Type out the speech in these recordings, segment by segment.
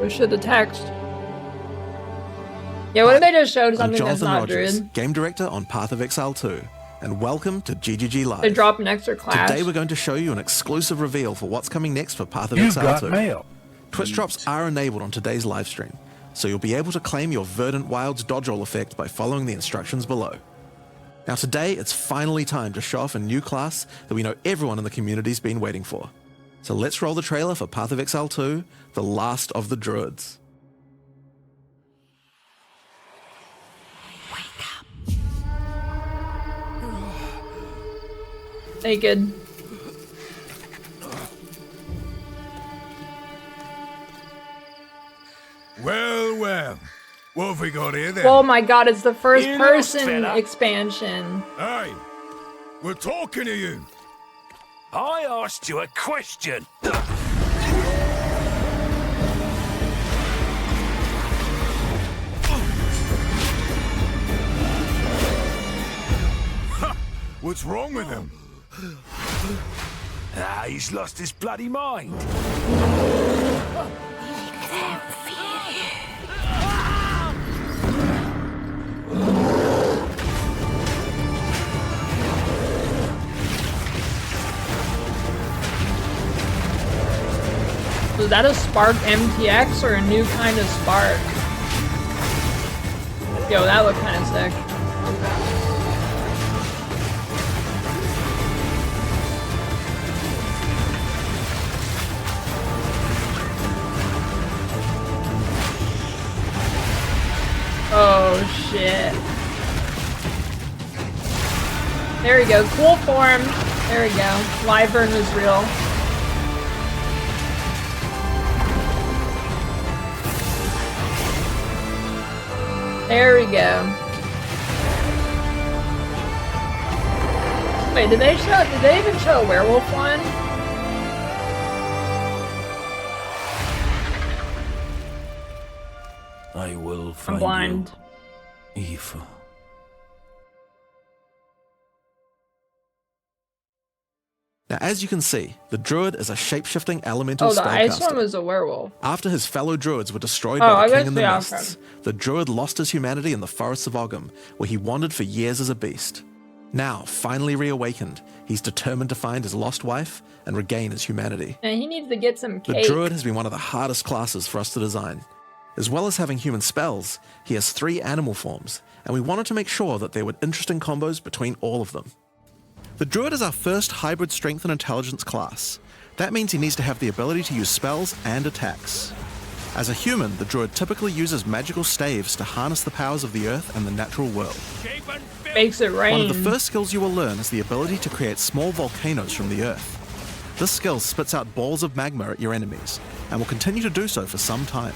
We should have text. Yeah, what if they just showed something that's not Rogers, Druid? Game Director on Path of Exile 2, and welcome to GGG Live. They drop an extra class. Today we're going to show you an exclusive reveal for what's coming next for Path of Exile 2. You've got mail. Twitch drops are enabled on today's live stream, so you'll be able to claim your Verdant Wilds dodge roll effect by following the instructions below. Now today, it's finally time to show off a new class that we know everyone in the community's been waiting for. So let's roll the trailer for Path of Exile 2, The Last of the Druids. Naked. Well, what have we got here then? Oh my god, it's the first You person fella. expansion. Hey, we're talking to you. I asked you a question. What's wrong with him? He's lost his bloody mind. Was that a Spark MTX or a new kind of Spark? Yo, that looked kind of sick. Oh shit. There we go, cool form. There we go. Wyvern was real. There we go. Wait, did they even show a werewolf one? I will find I'm blind. you, evil. Now as you can see, the Druid is a shape-shifting elemental Oh, the ice spellcaster. one was a werewolf. After his fellow druids were destroyed Oh, by I the King guess in the they are Mists, the druid lost his humanity in the forests of Ogham, where he wandered for years as a beast. Now, finally reawakened, he's determined to find his lost wife and regain his humanity. And he needs to get some The cake. druid has been one of the hardest classes for us to design. As well as having human spells, he has 3 animal forms, and we wanted to make sure that there were interesting combos between all of them. The druid is our first hybrid strength and intelligence class. That means he needs to have the ability to use spells and attacks. As a human, the druid typically uses magical staves to harness the powers of the earth and the natural world. Makes it rain. One of the first skills you will learn is the ability to create small volcanoes from the earth. This skill spits out balls of magma at your enemies, and will continue to do so for some time.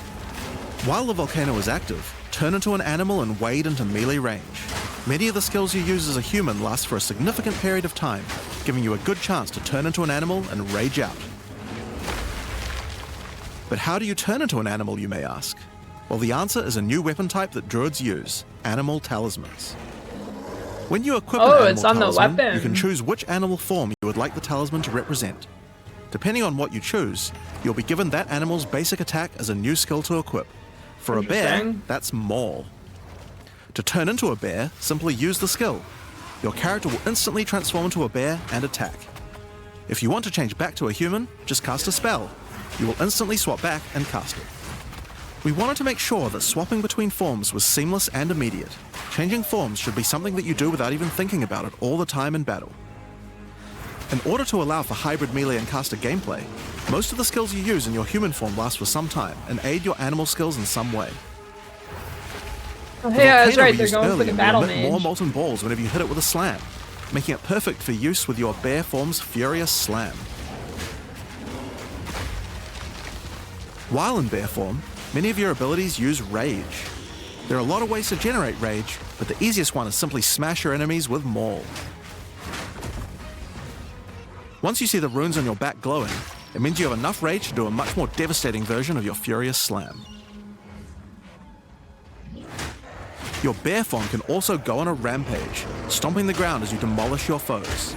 While the volcano is active, turn into an animal and wade into melee range. Many of the skills you use as a human last for a significant period of time, giving you a good chance to turn into an animal and rage out. But how do you turn into an animal, you may ask? Well, the answer is a new weapon type that druids use, animal talismans. When you equip an Oh, animal it's on the talisman, weapon. you can choose which animal form you would like the talisman to represent. Depending on what you choose, you'll be given that animal's basic attack as a new skill to equip. For a bear, Interesting. that's Maul. To turn into a bear, simply use the skill. Your character will instantly transform into a bear and attack. If you want to change back to a human, just cast a spell. You will instantly swap back and cast it. We wanted to make sure that swapping between forms was seamless and immediate. Changing forms should be something that you do without even thinking about it all the time in battle. In order to allow for hybrid melee and caster gameplay, most of the skills you use in your human form last for some time and aid your animal skills in some way. Oh, The yeah, that's volcano right. we They're used going for earlier the will battle emit more mage. molten balls whenever you hit it with a slam, making it perfect for use with your bear form's furious slam. While in bear form, many of your abilities use rage. There are a lot of ways to generate rage, but the easiest one is simply smash your enemies with Maul. Once you see the runes on your back glowing, it means you have enough rage to do a much more devastating version of your furious slam. Your bear form can also go on a rampage, stomping the ground as you demolish your foes.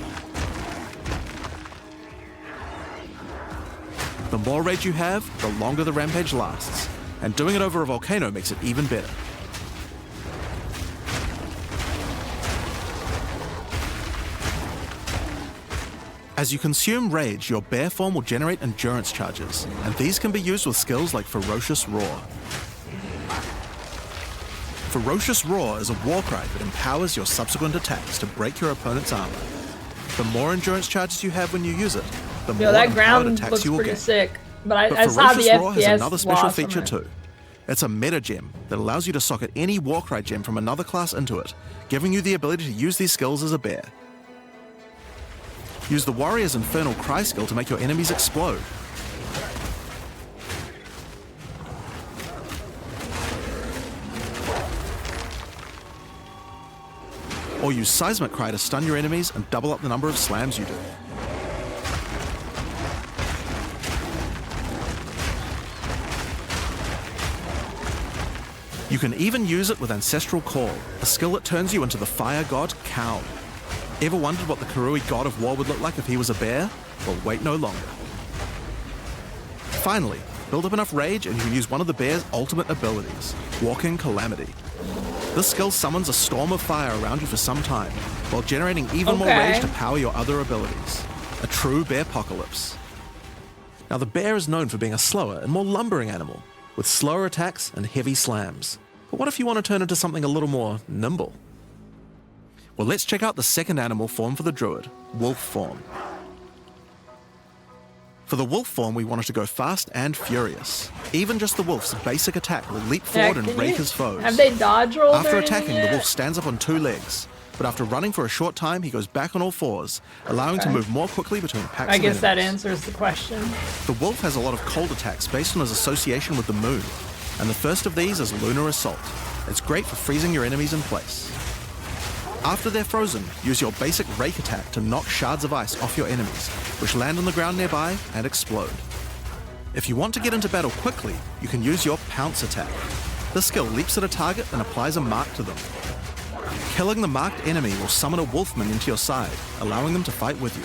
The more rage you have, the longer the rampage lasts, and doing it over a volcano makes it even better. As you consume rage, your bear form will generate endurance charges, and these can be used with skills like Ferocious Roar. Ferocious Roar is a war cry that empowers your subsequent attacks to break your opponent's armor. The more endurance charges you have when you use it, the more that empowered ground attacks looks you will pretty get. sick. But I But saw the Ferocious Roar has FPS another special loss from feature it. too. It's a meta gem that allows you to socket any Warcry gem from another class into it, giving you the ability to use these skills as a bear. Use the Warrior's Infernal Cry skill to make your enemies explode. Or use Seismic Cry to stun your enemies and double up the number of slams you do. You can even use it with Ancestral Call, a skill that turns you into the fire god Cow. Ever wondered what the Karui god of war would look like if he was a bear? Well, wait no longer. Finally, build up enough rage and you can use one of the bear's ultimate abilities, Walking Calamity. This skill summons a storm of fire around you for some time, while generating even more rage to power your other abilities. A true bear-pocalypse. Now the bear is known for being a slower and more lumbering animal, with slower attacks and heavy slams. But what if you want to turn into something a little more nimble? Well, let's check out the second animal form for the Druid, wolf form. For the wolf form, we wanted to go fast and furious. Even just the wolf's basic attack will leap forward and rake his foes. Have they dodge rolled After or attacking, anything the yet? wolf stands up on two legs, but after running for a short time, he goes back on all fours, allowing to move more quickly between packs I of guess that enemies. answers the question. The wolf has a lot of cold attacks based on his association with the moon, and the first of these is Lunar Assault. It's great for freezing your enemies in place. After they're frozen, use your basic rake attack to knock shards of ice off your enemies, which land on the ground nearby and explode. If you want to get into battle quickly, you can use your pounce attack. This skill leaps at a target and applies a mark to them. Killing the marked enemy will summon a wolf minion to your side, allowing them to fight with you.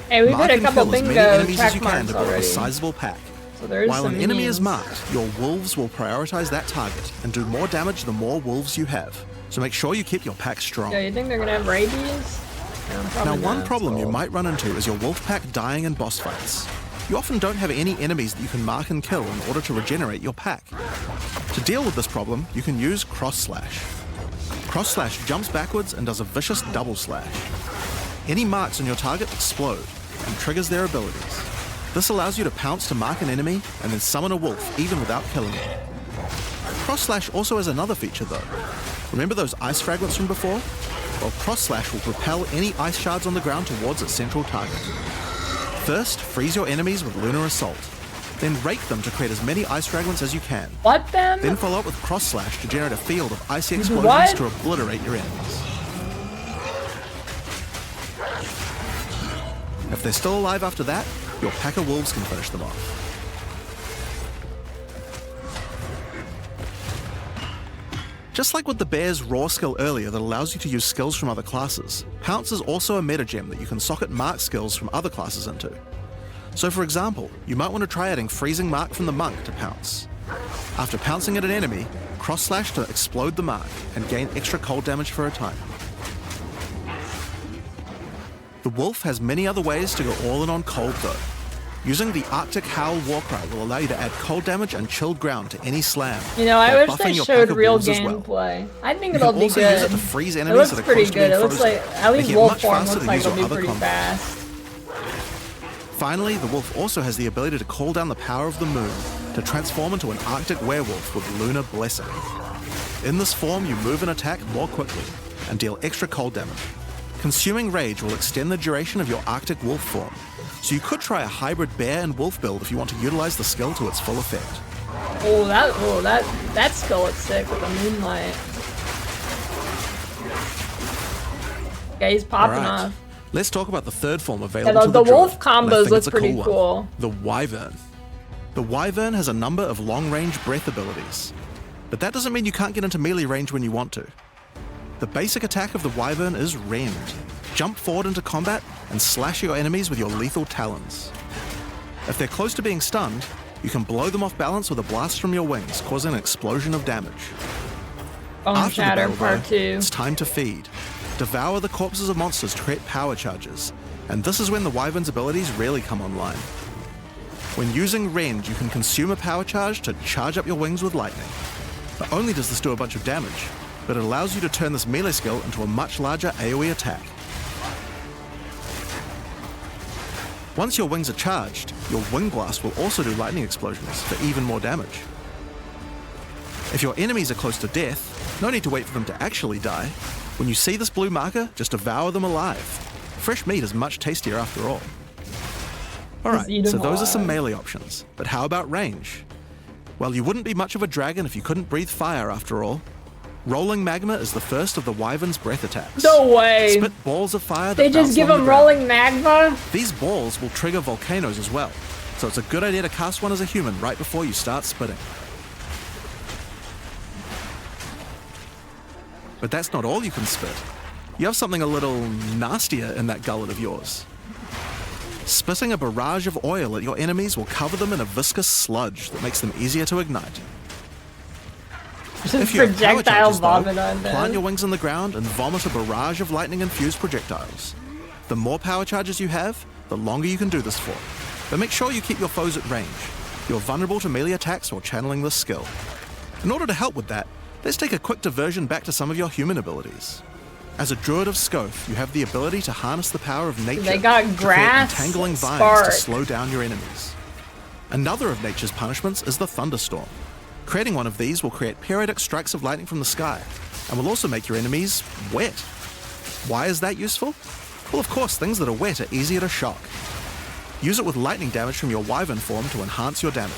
Hey, we've Mark hit a and couple kill as many bingo enemies as track you can marks to build up a already. sizable pack. So there's While some an enemy minions. is marked, your wolves will prioritize that target and do more damage the more wolves you have. So make sure you keep your pack strong. Yeah, you think they're gonna have rabies? No, Now, probably one not. problem you So- might run into is your wolf pack dying in boss fights. You often don't have any enemies that you can mark and kill in order to regenerate your pack. To deal with this problem, you can use Cross Slash. Cross Slash jumps backwards and does a vicious double slash. Any marks on your target explode and triggers their abilities. This allows you to pounce to mark an enemy and then summon a wolf even without killing it. Cross Slash also has another feature though. Remember those ice fragments from before? Well, Cross Slash will propel any ice shards on the ground towards its central target. First, freeze your enemies with Lunar Assault. Then rake them to create as many ice fragments as you can. What them? Then follow up with Cross Slash to generate a field of icy explosions What? to obliterate your enemies. If they're still alive after that, your pack of wolves can finish them off. Just like with the bear's raw skill earlier that allows you to use skills from other classes, Pounce is also a meta gem that you can socket mark skills from other classes into. So for example, you might want to try adding Freezing Mark from the Monk to Pounce. After pouncing at an enemy, Cross Slash to explode the mark and gain extra cold damage for a time. The Wolf has many other ways to go all in on cold though. Using the Arctic Howl Warcry will allow you to add cold damage and chilled ground to any slam. You know, I while wish buffing they your showed pack of real wolves as well. gameplay. I think You it'll can be also good. use it to freeze It enemies looks that are pretty close to good. being It looks frozen, like at least making it wolf much form faster looks to like use it'll your be other pretty combos. fast. Finally, the wolf also has the ability to call down the power of the moon to transform into an Arctic werewolf with Lunar Blessing. In this form, you move and attack more quickly and deal extra cold damage. Consuming Rage will extend the duration of your Arctic wolf form, so you could try a hybrid bear and wolf build if you want to utilize the skill to its full effect. That skill looks sick with the moonlight. Yeah, he's popping Alright, off. let's talk about the third form Yeah, available to the the wolf Druid, and I combos think look it's a pretty one. cool. The Wyvern. The Wyvern has a number of long-range breath abilities, but that doesn't mean you can't get into melee range when you want to. The basic attack of the Wyvern is Rend. Jump forward into combat and slash your enemies with your lethal talons. If they're close to being stunned, You can blow them off balance with a blast from your wings, causing an explosion of damage. Bone After the Shatter battle, Part though, 2. it's time to feed. Devour the corpses of monsters to create power charges, and this is when the Wyvern's abilities really come online. When using Rend, you can consume a power charge to charge up your wings with lightning. Not only does this do a bunch of damage, but it allows you to turn this melee skill into a much larger AoE attack. Once your wings are charged, your Wing Blast will also do lightning explosions for even more damage. If your enemies are close to death, no need to wait for them to actually die. When you see this blue marker, just devour them alive. Fresh meat is much tastier after all. Alright, eat so 'em those are some alive. melee options, but how about range? Well, you wouldn't be much of a dragon if you couldn't breathe fire after all. Rolling Magma is the first of the Wyvern's breath attacks. No way. Spit balls of fire that They just bounce give along him the ground. rolling magma? These balls will trigger volcanoes as well, so it's a good idea to cast one as a human right before you start spitting. But that's not all you can spit. You have something a little nastier in that gullet of yours. Spitting a barrage of oil at your enemies will cover them in a viscous sludge that makes them easier to ignite. Just If you have power projectile charges, though, vomit on plant them. your wings in the ground and vomit a barrage of lightning-infused projectiles. The more power charges you have, the longer you can do this for. But make sure you keep your foes at range. You're vulnerable to melee attacks while channeling this skill. In order to help with that, let's take a quick diversion back to some of your human abilities. As a Druid of Scoth, you have the ability to harness the power of nature They got to create grass, entangling vines spark. to slow down your enemies. Another of nature's punishments is the thunderstorm. Creating one of these will create periodic strikes of lightning from the sky, and will also make your enemies wet. Why is that useful? Well, of course, things that are wet are easier to shock. Use it with lightning damage from your Wyvern form to enhance your damage.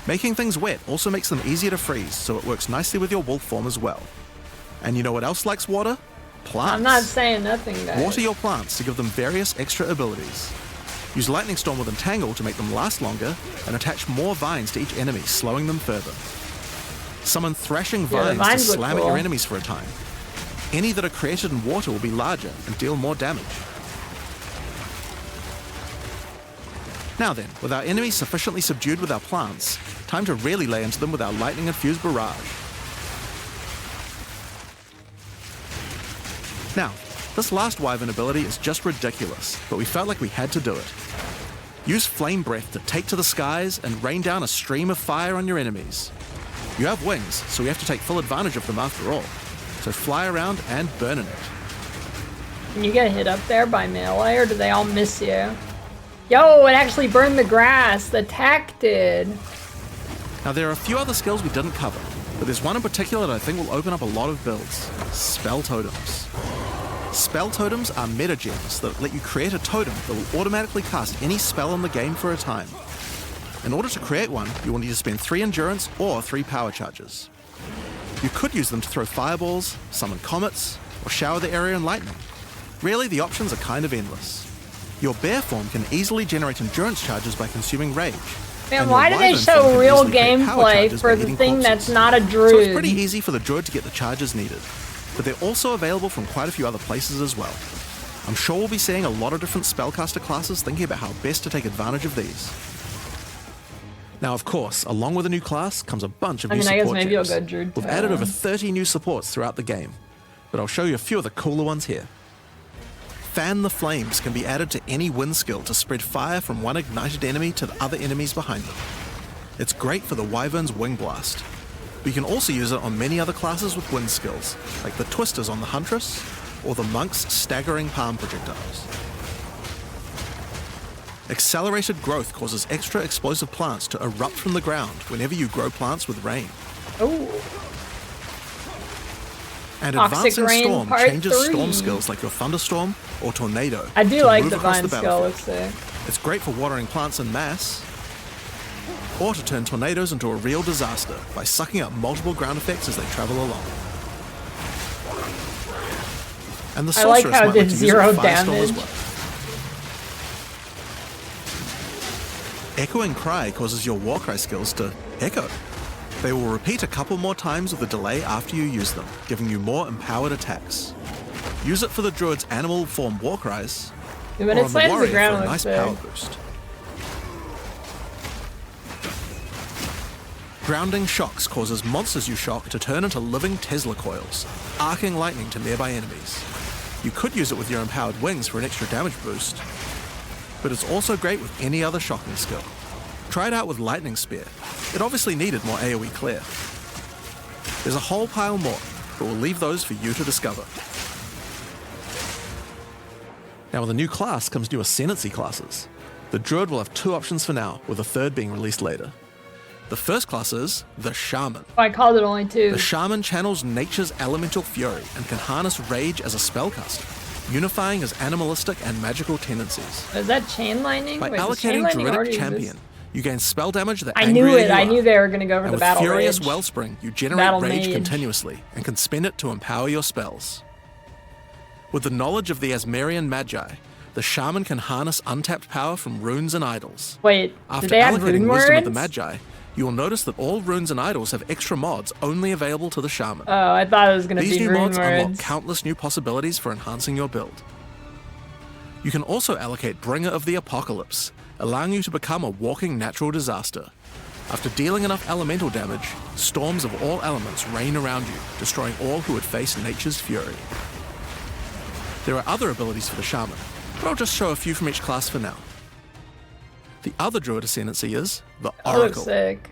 Making things wet also makes them easier to freeze, so it works nicely with your wolf form as well. And you know what else likes water? Plants. I'm not saying nothing, guys. Water your plants to give them various extra abilities. Use Lightning Storm with Entangle to make them last longer, and attach more vines to each enemy, slowing them further. Summon Thrashing Yeah, the Vines vines to look slam at cool. your enemies for a time. Any that are created in water will be larger and deal more damage. Now then, with our enemies sufficiently subdued with our plants, time to really lay into them with our lightning-infused barrage. Now, this last Wyvern ability is just ridiculous, but we felt like we had to do it. Use Flame Breath to take to the skies and rain down a stream of fire on your enemies. You have wings, so we have to take full advantage of them after all. So fly around and burn in it. Can you get hit up there by melee, or do they all miss you? Yo, it actually burned the grass. The attack did. Now there are a few other skills we didn't cover, but there's one in particular that I think will open up a lot of builds. Spell Totems. Spell Totems are meta gems that let you create a totem that will automatically cast any spell in the game for a time. In order to create one, you will need to spend 3 endurance or 3 power charges. You could use them to throw fireballs, summon comets, or shower the area in lightning. Really, the options are kind of endless. Your bear form can easily generate endurance charges by consuming rage. Man, and why your do they wyvern form show can real easily create power gameplay charges for by the eating thing corpses. that's not a druid? So it's pretty easy for the druid to get the charges needed, but they're also available from quite a few other places as well. I'm sure we'll be seeing a lot of different spellcaster classes thinking about how best to take advantage of these. Now, of course, along with a new class comes a bunch of new I support guess maybe gems. I'll go Druid We've too. added over 30 new supports throughout the game, but I'll show you a few of the cooler ones here. Fan the Flames can be added to any wind skill to spread fire from one ignited enemy to the other enemies behind them. It's great for the Wyvern's Wing Blast, but you can also use it on many other classes with wind skills, like the Twisters on the Huntress, or the Monk's Staggering Palm Projectiles. Accelerated Growth causes extra explosive plants to erupt from the ground whenever you grow plants with rain. Ooh. And Toxic Advancing Rain Storm Part changes 3. storm skills like your Thunderstorm or Tornado. I do to like move the across vine the skill, battlefield. looks sick. It's great for watering plants en masse, or to turn tornadoes into a real disaster by sucking up multiple ground effects as they travel along. And the I like Sorceress how it might did let you use 0 with Firestorm as damage. well. Echoing Cry causes your Warcry skills to echo. They will repeat a couple more times with a delay after you use them, giving you more empowered attacks. Use it for the Druid's animal form Warcries, When or it on the slams the Warrior ground, for it a looks nice power sick. boost. Grounding Shocks causes monsters you shock to turn into living Tesla coils, arcing lightning to nearby enemies. You could use it with your empowered wings for an extra damage boost, but it's also great with any other shocking skill. Try it out with Lightning Spear. It obviously needed more AoE clear. There's a whole pile more, but we'll leave those for you to discover. Now with a new class comes new ascendancy classes. The Druid will have 2 options for now, with a third being released later. The first class is the Shaman. Oh, I called it only 2. The Shaman channels nature's elemental fury and can harness rage as a spellcaster, unifying his animalistic and magical tendencies. Is that chain lightning? By Wait, does chain allocating lightning Druidic already Champion, exist? you gain spell damage that I knew angrier it. you I are. knew they were going to go for And the with battle Furious rage. Wellspring, you generate Battle rage mage. continuously and can spend it to empower your spells. With the knowledge of the Asmerian Magi, the Shaman can harness untapped power from runes and idols. Wait, After did they add allocating rune Wisdom of the words? Magi, you will notice that all runes and idols have extra mods only available to the Shaman. Oh, I thought it was going to These be new rune mods unlock words. countless new possibilities for enhancing your build. You can also allocate Bringer of the Apocalypse, allowing you to become a walking natural disaster. After dealing enough elemental damage, storms of all elements rain around you, destroying all who would face nature's fury. There are other abilities for the Shaman, but I'll just show a few from each class for now. The other Druid ascendancy is the That looks Oracle. sick.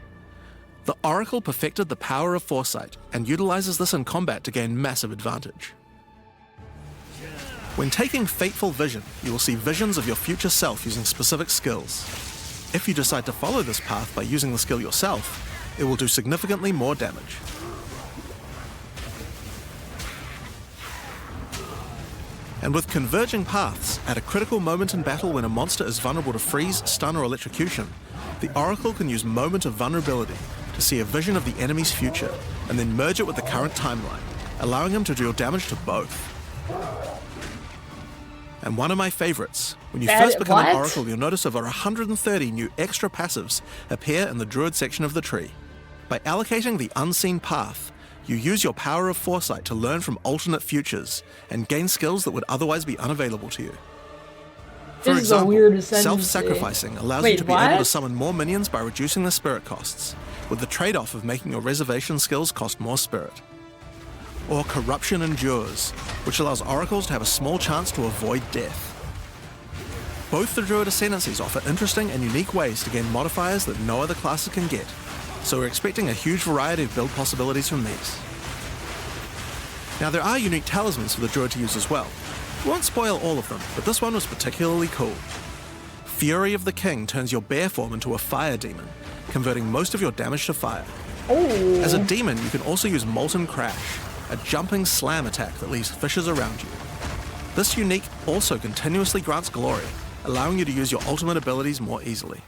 The Oracle perfected the power of foresight and utilizes this in combat to gain massive advantage. When taking Fateful Vision, you will see visions of your future self using specific skills. If you decide to follow this path by using the skill yourself, it will do significantly more damage. And with Converging Paths, at a critical moment in battle when a monster is vulnerable to freeze, stun, or electrocution, the Oracle can use Moment of Vulnerability to see a vision of the enemy's future, and then merge it with the current timeline, allowing him to deal damage to both. And one of my favorites, when you first become an Oracle, you'll notice over 130 new extra passives appear in the Druid section of the tree. By allocating the Unseen Path, you use your power of foresight to learn from alternate futures and gain skills that would otherwise be unavailable to you. For This is a example, weird ascendancy. self-sacrificing allows you to be able to summon more minions by reducing the spirit costs, with the trade-off of making your reservation skills cost more spirit. Or Corruption Endures, which allows oracles to have a small chance to avoid death. Both the Druid ascendancies offer interesting and unique ways to gain modifiers that no other classes can get, so we're expecting a huge variety of build possibilities from these. Now there are unique talismans for the Druid to use as well. We won't spoil all of them, but this one was particularly cool. Fury of the King turns your bear form into a fire demon, converting most of your damage to fire. Oh. As a demon, you can also use Molten Crash, a jumping slam attack that leaves fissures around you. This unique also continuously grants glory, allowing you to use your ultimate abilities more easily.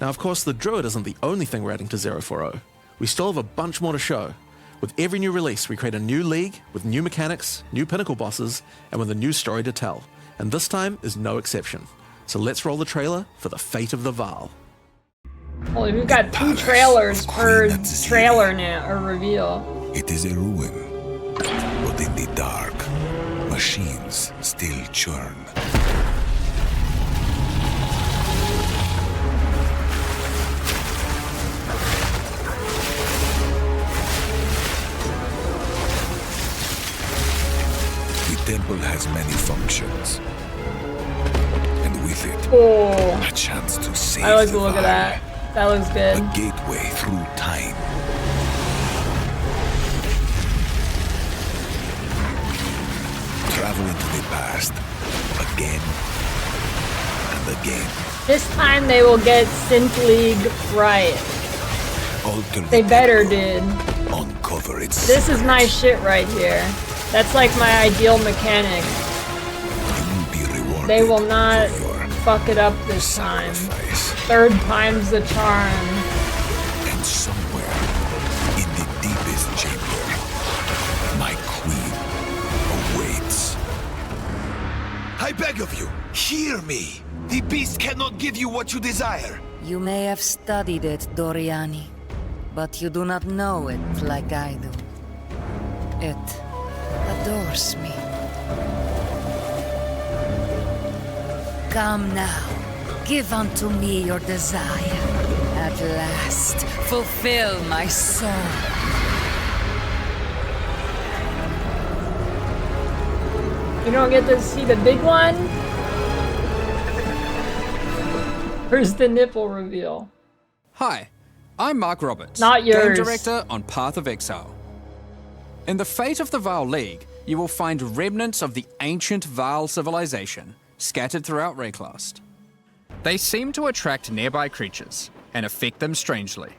Now of course the Druid isn't the only thing we're adding to 040. We still have a bunch more to show. With every new release we create a new league, with new mechanics, new pinnacle bosses, and with a new story to tell. And this time is no exception. So let's roll the trailer for the fate of the Vaal. Well, we've got 2 trailers per trailer now, or reveal. It is a ruin, but in the dark, machines still churn. The temple has many functions, and with it, Oh, a chance to save I like the the look of Vaal. that. That looks good. A gateway through time. Travel into the past again and again. This time they will get Synth League right. Alter They the better temple, did. uncover its This is my secrets. shit right here. That's like my ideal mechanic. You will be rewarded They will not for your fuck it up this time. sacrifice. 3rd time's the charm. And somewhere in the deepest chamber, my queen awaits. I beg of you, hear me. The beast cannot give you what you desire. You may have studied it, Doriani, but you do not know it like I do. It adores me. Come now, give unto me your desire, At last, fulfill my soul. You don't get to see the big one? Where's the nipple reveal? Hi, I'm Mark Roberts, Not yours. Game Director on Path of Exile. In the Fate of the Vaal League, you will find remnants of the ancient Vaal civilization scattered throughout Rayclast. They seem to attract nearby creatures and affect them strangely.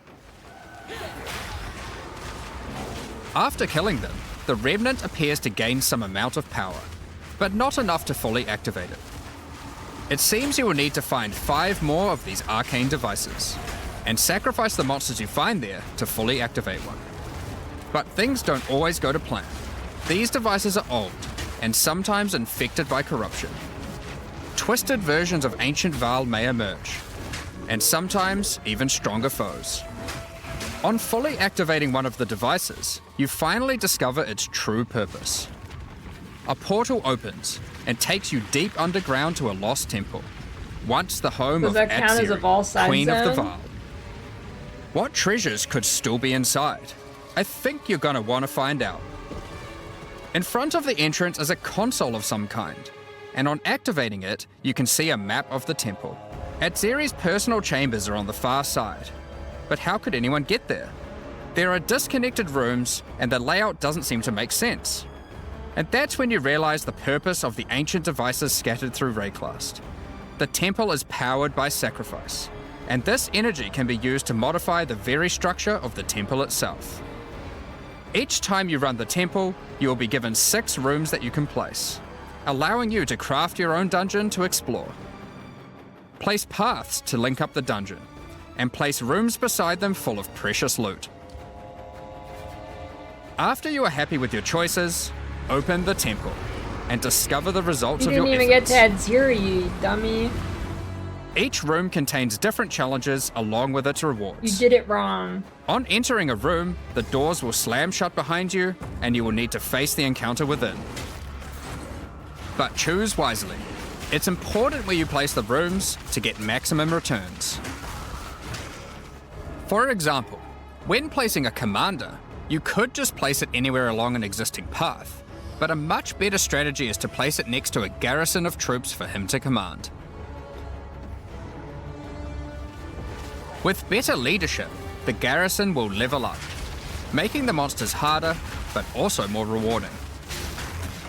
After killing them, the remnant appears to gain some amount of power, but not enough to fully activate it. It seems you will need to find 5 more of these arcane devices, and sacrifice the monsters you find there to fully activate one. But things don't always go to plan. These devices are old, and sometimes infected by corruption. Twisted versions of ancient Vaal may emerge, and sometimes even stronger foes. On fully activating one of the devices, you finally discover its true purpose. A portal opens and takes you deep underground to a lost temple, once the home Does of that count as a Vaal side Queen of the zone? Vaal. What treasures could still be inside? I think you're gonna want to find out. In front of the entrance is a console of some kind, and on activating it, you can see a map of the temple. Atziri's personal chambers are on the far side, but how could anyone get there? There are disconnected rooms, and the layout doesn't seem to make sense. And that's when you realize the purpose of the ancient devices scattered through Rayclast. The temple is powered by sacrifice, and this energy can be used to modify the very structure of the temple itself. Each time you run the temple, you will be given 6 rooms that you can place, allowing you to craft your own dungeon to explore. Place paths to link up the dungeon, and place rooms beside them full of precious loot. After you are happy with your choices, open the temple and discover the results You of your didn't even efforts. get to Atziri, you dummy. Each room contains different challenges along with its rewards. You did it wrong. On entering a room, the doors will slam shut behind you, and you will need to face the encounter within. But choose wisely. It's important where you place the rooms to get maximum returns. For example, when placing a commander, you could just place it anywhere along an existing path, but a much better strategy is to place it next to a garrison of troops for him to command. With better leadership, the garrison will level up, making the monsters harder, but also more rewarding.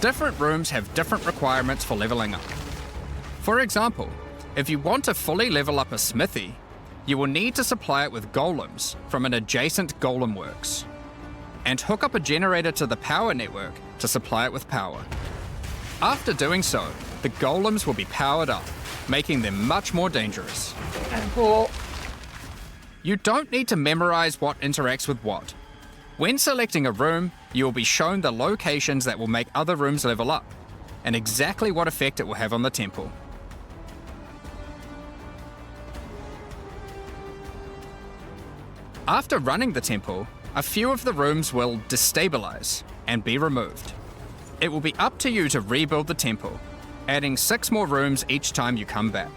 Different rooms have different requirements for leveling up. For example, if you want to fully level up a smithy, you will need to supply it with golems from an adjacent golem works, and hook up a generator to the power network to supply it with power. After doing so, the golems will be powered up, making them much more dangerous. Cool. You don't need to memorize what interacts with what. When selecting a room, you will be shown the locations that will make other rooms level up, and exactly what effect it will have on the temple. After running the temple, a few of the rooms will destabilize and be removed. It will be up to you to rebuild the temple, adding 6 more rooms each time you come back,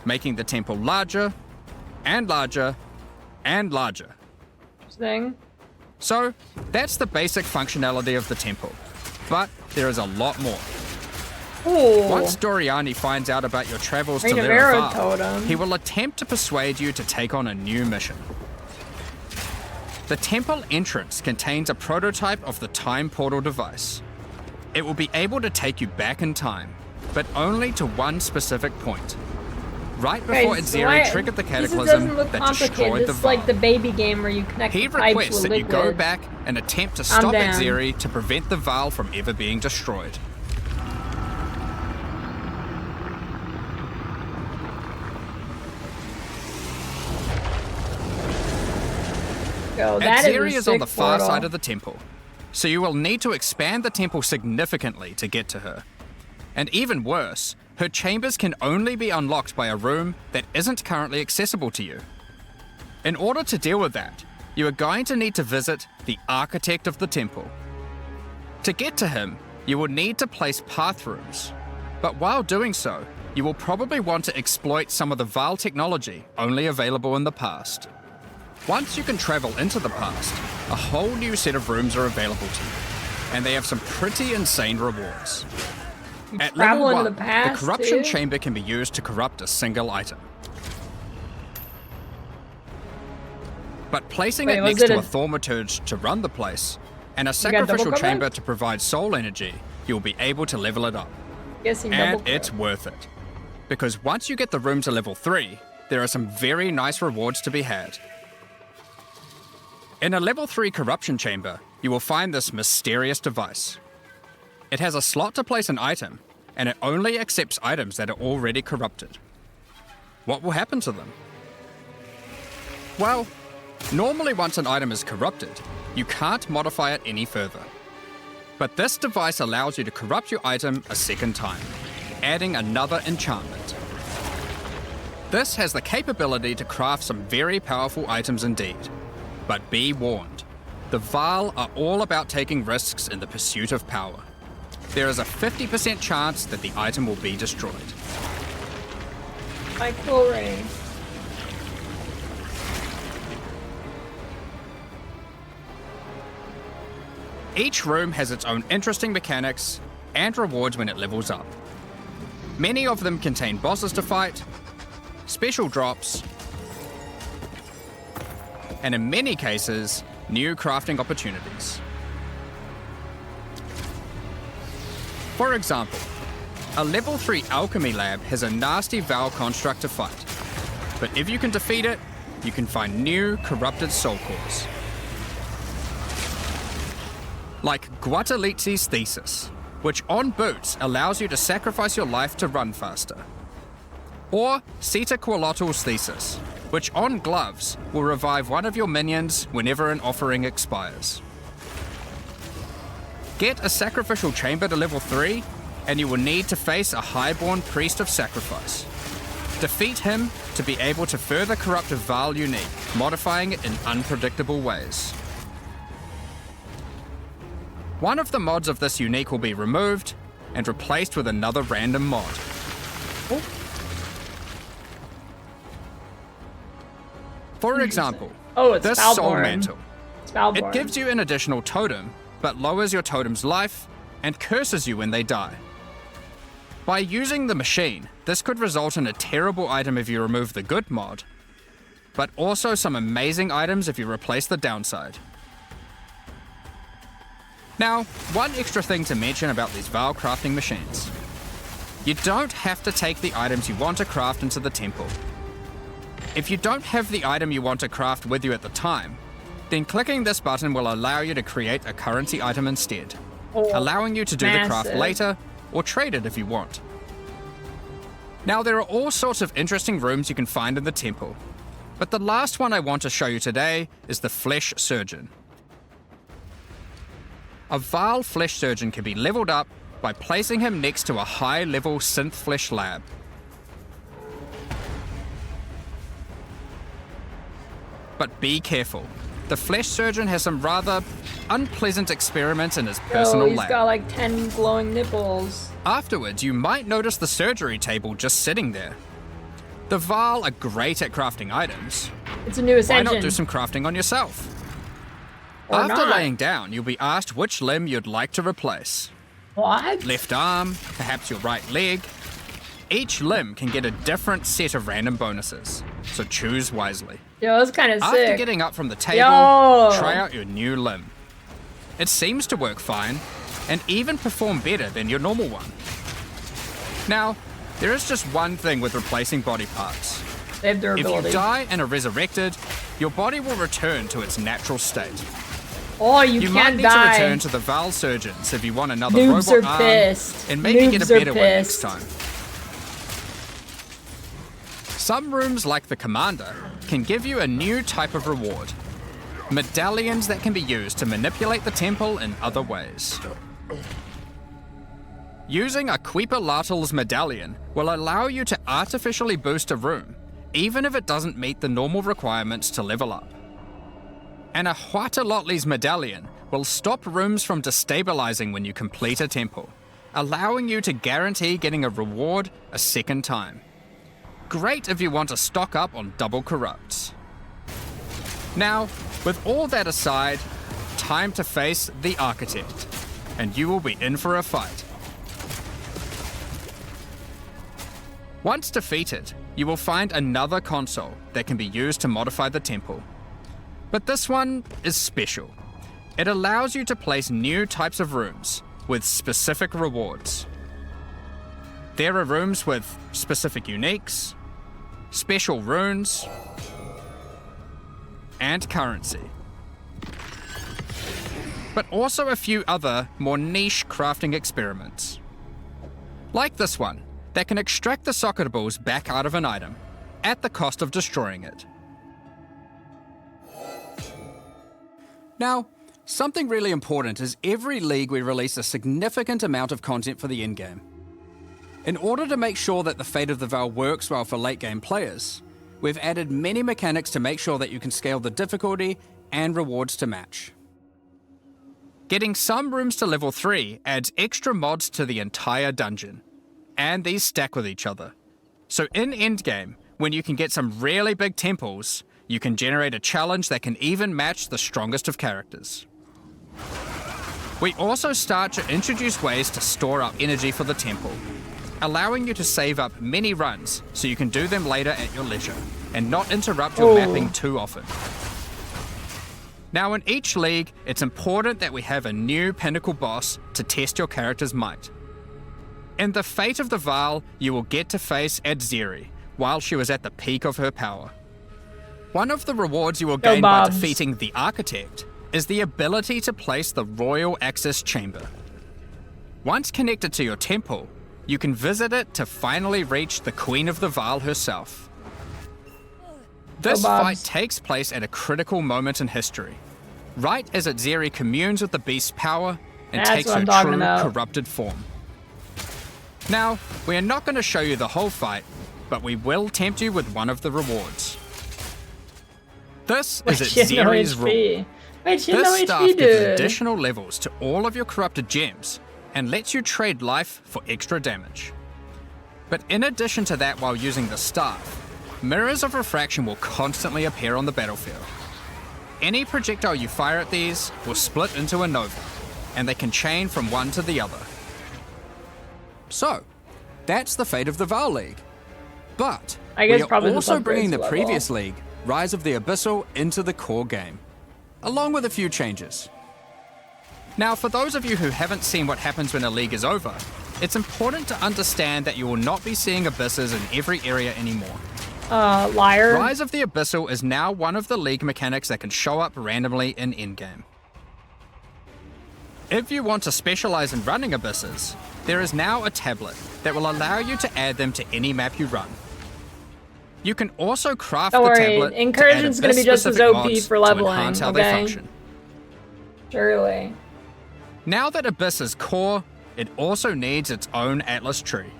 making the temple larger and larger and larger. Thing. So, that's the basic functionality of the temple, but there is a lot more. Ooh. Once Doriani finds out about your travels to Reign of Arrow Vaal, Totem. he will attempt to persuade you to take on a new mission. The temple entrance contains a prototype of the time portal device. It will be able to take you back in time, but only to one specific point. Right before Atziri triggered the cataclysm that destroyed the This is Vaal. like the baby game where you connect He the pipes requests with that you liquid. go back and attempt to stop down. Atziri to prevent the Vaal from ever being destroyed. Yo, that is a Atziri is on sick the far portal. side of the temple, so you will need to expand the temple significantly to get to her. And even worse, her chambers can only be unlocked by a room that isn't currently accessible to you. In order to deal with that, you are going to need to visit the architect of the temple. To get to him, you will need to place path rooms, but while doing so, you will probably want to exploit some of the Vaal technology only available in the past. Once you can travel into the past, a whole new set of rooms are available to you, and they have some pretty insane rewards. At level 1, the corruption chamber can be used to corrupt a single item. But placing it next to a thaumaturge to run the place, and a sacrificial chamber to provide soul energy, you'll be able to level it up. And it's worth it. Because once you get the room to level 3, there are some very nice rewards to be had. In a level 3 corruption chamber, you will find this mysterious device. It has a slot to place an item, and it only accepts items that are already corrupted. What will happen to them? Well, normally once an item is corrupted, you can't modify it any further. But this device allows you to corrupt your item a second time, adding another enchantment. This has the capability to craft some very powerful items indeed. But be warned, the Vaal are all about taking risks in the pursuit of power. There is a 50% chance that the item will be destroyed. My cool ring. Each room has its own interesting mechanics and rewards when it levels up. Many of them contain bosses to fight, special drops, and in many cases, new crafting opportunities. For example, a level 3 alchemy lab has a nasty Vaal construct to fight, but if you can defeat it, you can find new corrupted soul cores. Like Guatalitzi's thesis, which on boots allows you to sacrifice your life to run faster. Or Sitaqualottl's thesis, which on gloves will revive one of your minions whenever an offering expires. Get a sacrificial chamber to level 3, and you will need to face a highborn priest of sacrifice. Defeat him to be able to further corrupt a Vaal unique, modifying it in unpredictable ways. One of the mods of this unique will be removed and replaced with another random mod. For example, this Soul Mantle. It gives you an additional totem, but lowers your totem's life and curses you when they die. By using the machine, this could result in a terrible item if you remove the good mod, but also some amazing items if you replace the downside. Now, one extra thing to mention about these Vaal crafting machines. You don't have to take the items you want to craft into the temple. If you don't have the item you want to craft with you at the time, then clicking this button will allow you to create a currency item instead, allowing you to do the craft later or trade it if you want. Now, there are all sorts of interesting rooms you can find in the temple, but the last one I want to show you today is the Flesh Surgeon. A Vaal Flesh Surgeon can be leveled up by placing him next to a high-level synth flesh lab. But be careful. The Flesh Surgeon has some rather unpleasant experiments in his personal lab. He's got like 10 glowing nipples. Afterwards, you might notice the surgery table just sitting there. The Vaal are great at crafting items. It's a new ascension. Why not do some crafting on yourself? Or After not. laying down, you'll be asked which limb you'd like to replace. What? Left arm, perhaps your right leg. Each limb can get a different set of random bonuses, so choose wisely. Yo, that's kind of sick. After getting up from the table, try out your new limb. It seems to work fine, and even perform better than your normal one. Now, there is just one thing with replacing body parts. They have durability. If you die and are resurrected, your body will return to its natural state. Oh, you might can't need die. to return to the Vaal Surgeons if you want another Noobs robot are arm, pissed. and maybe get a Noobs are better one next pissed. time. Some rooms, like the Commander, can give you a new type of reward. Medallions that can be used to manipulate the temple in other ways. Using a Quipalartl's medallion will allow you to artificially boost a room, even if it doesn't meet the normal requirements to level up. And a Huatalotli's medallion will stop rooms from destabilizing when you complete a temple, allowing you to guarantee getting a reward a second time. Great if you want to stock up on double corrupts. Now, with all that aside, time to face the Architect, and you will be in for a fight. Once defeated, you will find another console that can be used to modify the temple. But this one is special. It allows you to place new types of rooms with specific rewards. There are rooms with specific uniques, special runes, and currency. But also a few other, more niche crafting experiments. Like this one, that can extract the socket balls back out of an item, at the cost of destroying it. Now, something really important is every league we release a significant amount of content for the endgame. In order to make sure that the Fate of the Vaal works well for late game players, we've added many mechanics to make sure that you can scale the difficulty and rewards to match. Getting some rooms to level 3 adds extra mods to the entire dungeon, and these stack with each other. So in endgame, when you can get some really big temples, you can generate a challenge that can even match the strongest of characters. We also start to introduce ways to store up energy for the temple, allowing you to save up many runs so you can do them later at your leisure, and not interrupt your mapping too often. Now in each league, it's important that we have a new pinnacle boss to test your character's might. In the Fate of the Vaal, you will get to face Adzeri while she was at the peak of her power. One of the rewards you will gain by defeating the Architect is the ability to place the Royal Access Chamber. Once connected to your temple, you can visit it to finally reach the Queen of the Vaal herself. This fight takes place at a critical moment in history, right as Adzeri communes with the beast's power and takes her true corrupted form. Now, we are not going to show you the whole fight, but we will tempt you with one of the rewards. This is Adzeri's rule. This staff gives additional levels to all of your corrupted gems and lets you trade life for extra damage. But in addition to that, while using the staff, mirrors of refraction will constantly appear on the battlefield. Any projectile you fire at these will split into a nova, and they can chain from one to the other. So, that's the Fate of the Vaal League. But we are also bringing the previous league, Rise of the Abyssal, into the core game, along with a few changes. Now, for those of you who haven't seen what happens when a league is over, it's important to understand that you will not be seeing abysses in every area anymore. Liar. Rise of the Abyssal is now one of the league mechanics that can show up randomly in endgame. If you want to specialize in running abysses, there is now a tablet that will allow you to add them to any map you run. You can also craft the tablet Incursion's to gonna be just as OP mods for leveling, to enhance how they function. Surely. Now that Abyss is core, it also needs its own Atlas tree.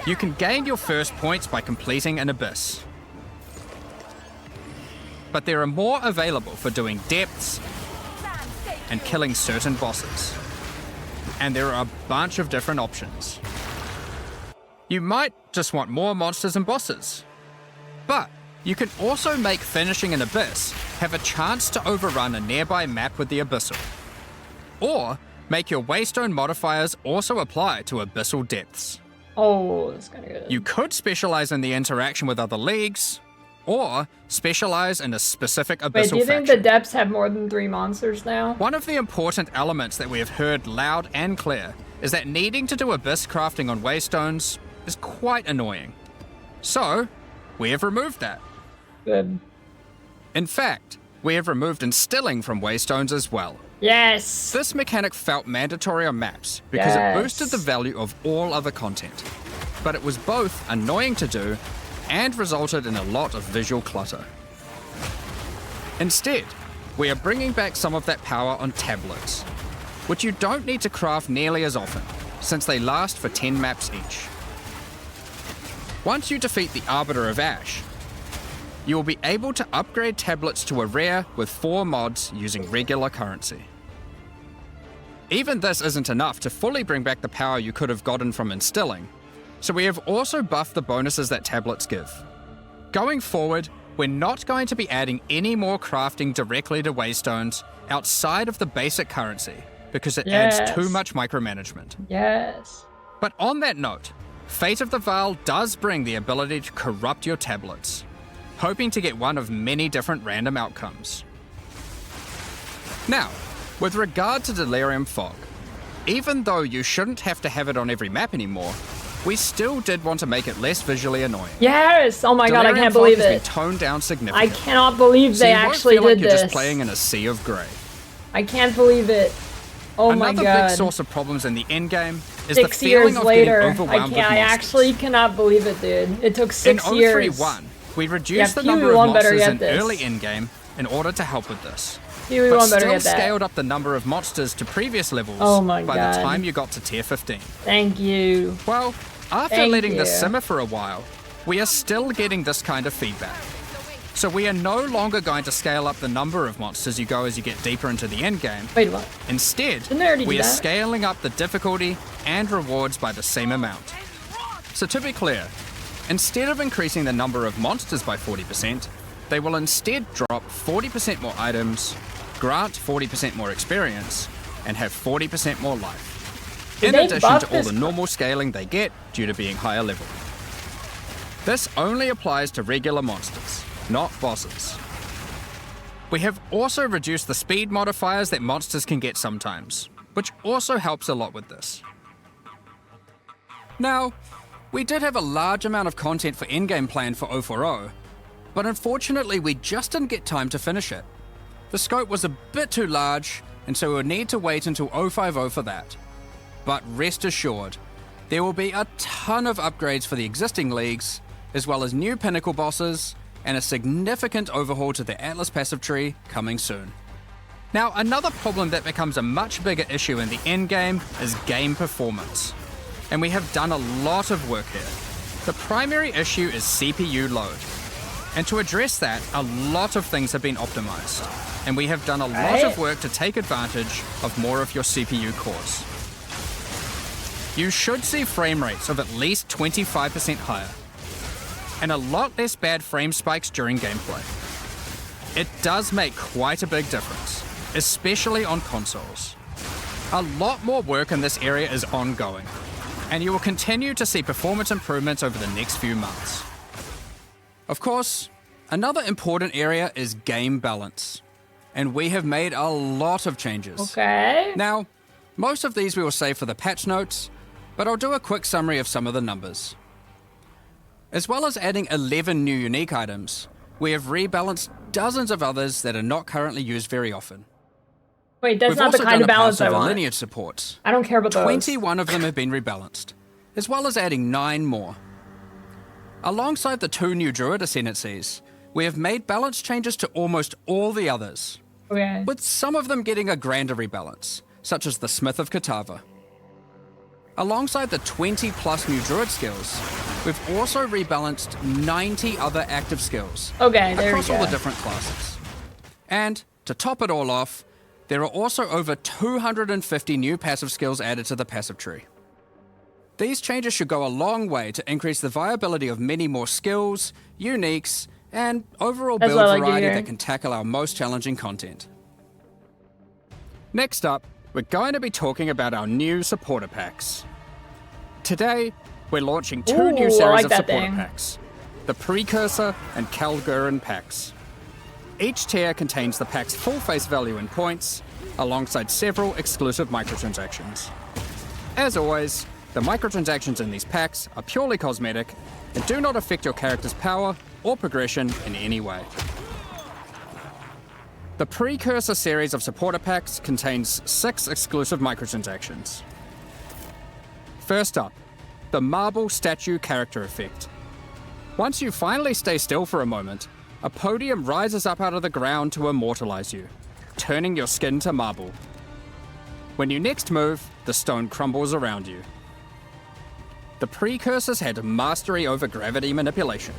You can gain your first points by completing an Abyss. But there are more available for doing depths and killing certain bosses. And there are a bunch of different options. You might just want more monsters and bosses. But you can also make finishing an Abyss have a chance to overrun a nearby map with the Abyssal. Or make your Waystone modifiers also apply to Abyssal depths. Oh, that's kind of good. You could specialize in the interaction with other leagues, or specialize in a specific Abyssal faction. Wait, do you think the depths have more than 3 monsters now? One of the important elements that we have heard loud and clear is that needing to do Abyss crafting on Waystones is quite annoying. So, we have removed that. Good. In fact, we have removed instilling from Waystones as well. Yes! This mechanic felt mandatory on maps because it boosted the value of all other content. But it was both annoying to do and resulted in a lot of visual clutter. Instead, we are bringing back some of that power on tablets, which you don't need to craft nearly as often, since they last for 10 maps each. Once you defeat the Arbiter of Ash, you will be able to upgrade tablets to a rare with 4 mods using regular currency. Even this isn't enough to fully bring back the power you could have gotten from instilling, so we have also buffed the bonuses that tablets give. Going forward, we're not going to be adding any more crafting directly to waystones outside of the basic currency, because it adds too much micromanagement. Yes. But on that note, Fate of the Vaal does bring the ability to corrupt your tablets, hoping to get one of many different random outcomes. Now, with regard to Delirium Fog, even though you shouldn't have to have it on every map anymore, we still did want to make it less visually annoying. Yes! Oh my god, I Delirium can't Fog believe has been it. toned down significantly. I cannot believe So they you won't actually feel like did you're this. just playing in a sea of grey. I can't believe it. Oh my Another god. big source of problems in the endgame is the 6 feeling years of later, getting overwhelmed with I monsters. actually cannot believe it, dude. It took 6 in years. 031, we Yeah, reduced the number of PoE1 better monsters get in this. early endgame in order to help with this. But PoE1 better still get that. scaled up the number of monsters to previous levels Oh my by god. the time you got to tier 15. Thank you. Well, after Thank letting this you. simmer for a while, we are still getting this kind of feedback. So we are no longer going to scale up the number of monsters you go as you get deeper into the endgame. Wait, what? Instead, Didn't they already we do are that? scaling up the difficulty and rewards by the same amount. So to be clear, instead of increasing the number of monsters by 40%, they will instead drop 40% more items, grant 40% more experience, and have 40% more life. Did In they addition buff to all this the normal scaling they get due to being higher level. This only applies to regular monsters, not bosses. We have also reduced the speed modifiers that monsters can get sometimes, which also helps a lot with this. Now, we did have a large amount of content for endgame planned for 040, but unfortunately we just didn't get time to finish it. The scope was a bit too large, and so we'll need to wait until 050 for that. But rest assured, there will be a ton of upgrades for the existing leagues, as well as new pinnacle bosses, and a significant overhaul to the Atlas passive tree coming soon. Now, another problem that becomes a much bigger issue in the endgame is game performance. And we have done a lot of work here. The primary issue is CPU load. And to address that, a lot of things have been optimized. And we have done a lot of work to take advantage of more of your CPU cores. You should see frame rates of at least 25% higher, and a lot less bad frame spikes during gameplay. It does make quite a big difference, especially on consoles. A lot more work in this area is ongoing, and you will continue to see performance improvements over the next few months. Of course, another important area is game balance, and we have made a lot of changes. Okay. Now, most of these we will save for the patch notes, but I'll do a quick summary of some of the numbers. As well as adding 11 new unique items, we have rebalanced dozens of others that are not currently used very often. Wait, that's We've not the also kind done of a balance pass I over want. lineage supports. I don't care about those. 21 of them have been rebalanced, as well as adding 9 more. Alongside the 2 new Druid ascendancies, we have made balance changes to almost all the others, Okay. with some of them getting a grander rebalance, such as the Smith of Katava. Alongside the 20 plus new Druid skills, we've also rebalanced 90 other active skills Okay, there we across all go. the different classes. And to top it all off, there are also over 250 new passive skills added to the passive tree. These changes should go a long way to increase the viability of many more skills, uniques, and overall That's build what I like to variety hear. that can tackle our most challenging content. Next up, we're going to be talking about our new supporter packs. Today, we're launching 2 Ooh, new I series like of that supporter thing. packs, the Precursor and Kalgurin packs. Each tier contains the pack's full face value in points, alongside several exclusive microtransactions. As always, the microtransactions in these packs are purely cosmetic and do not affect your character's power or progression in any way. The Precursor series of supporter packs contains 6 exclusive microtransactions. First up, the Marble Statue character effect. Once you finally stay still for a moment, a podium rises up out of the ground to immortalize you, turning your skin to marble. When you next move, the stone crumbles around you. The Precursors had mastery over gravity manipulation.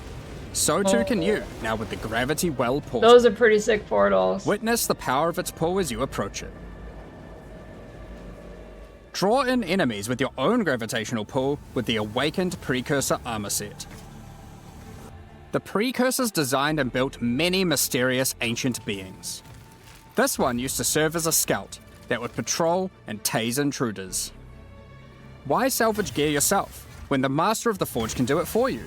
So too can you, now with the Gravity Well portal. Those are pretty sick portals. Witness the power of its pull as you approach it. Draw in enemies with your own gravitational pull with the Awakened Precursor armor set. The Precursors designed and built many mysterious ancient beings. This one used to serve as a scout that would patrol and tase intruders. Why salvage gear yourself when the Master of the Forge can do it for you?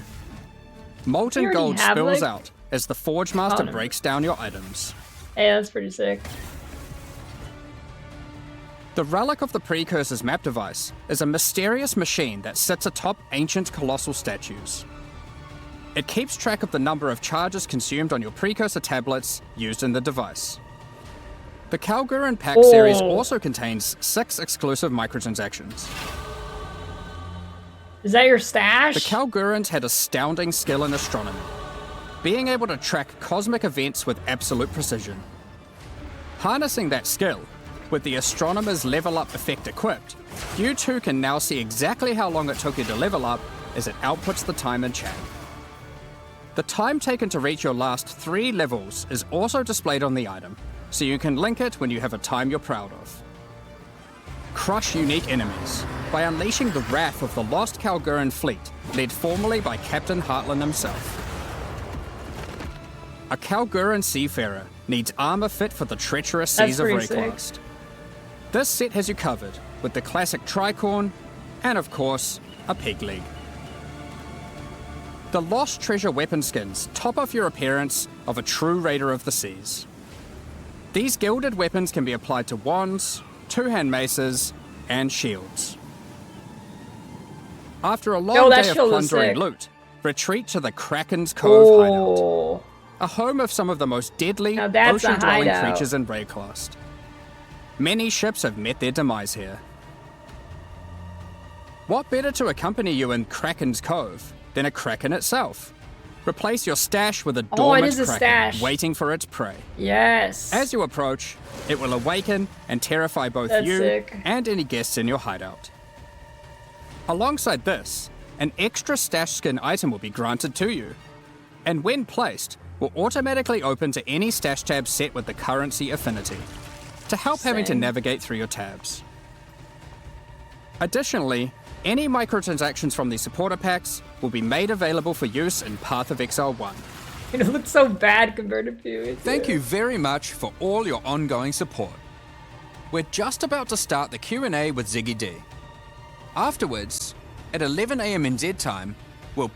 Molten already gold have, spills like- out as the Forge Master Oh, no. breaks down your items. Hey, that's pretty sick. The Relic of the Precursor's map device is a mysterious machine that sits atop ancient colossal statues. It keeps track of the number of charges consumed on your Precursor tablets used in the device. The Kalguran Pack series also contains 6 exclusive microtransactions. Is that your stash? The Kalgurans had astounding skill in astronomy, being able to track cosmic events with absolute precision. Harnessing that skill, with the Astronomer's level up effect equipped, you too can now see exactly how long it took you to level up as it outputs the time in chat. The time taken to reach your last 3 levels is also displayed on the item, so you can link it when you have a time you're proud of. Crush unique enemies by unleashing the wrath of the lost Kalguran fleet, led formerly by Captain Heartland himself. A Kalguran seafarer needs armor fit for the treacherous seas of pretty sick. Rayquast. This set has you covered with the classic tricorn and, of course, a peg leg. The Lost Treasure weapon skins top off your appearance of a true Raider of the Seas. These gilded weapons can be applied to wands, two-hand maces, and shields. After a long that day of shield is plundering sick. loot, retreat to the Kraken's Cove hideout, Oh, a home of some of the most deadly Now that's a ocean-dwelling hideout. creatures in Rayquast. Many ships have met their demise here. What better to accompany you in Kraken's Cove than a Kraken itself? Replace your stash with a Oh, it dormant is a Kraken stash. waiting for its prey. yes. As you approach, it will awaken and terrify both That's you sick. and any guests in your hideout. Alongside this, an extra stash skin item will be granted to you, and when placed, will automatically open to any stash tab set with the currency affinity, to help having to Same. navigate through your tabs. Additionally, any microtransactions from the supporter packs will be made available for use in Path of Exile 1. It looks so bad compared to PoE. Thank you very much for all your ongoing support. We're just about to start the Q&A with Ziggy D. Afterwards, at 11 AM NZ time, we'll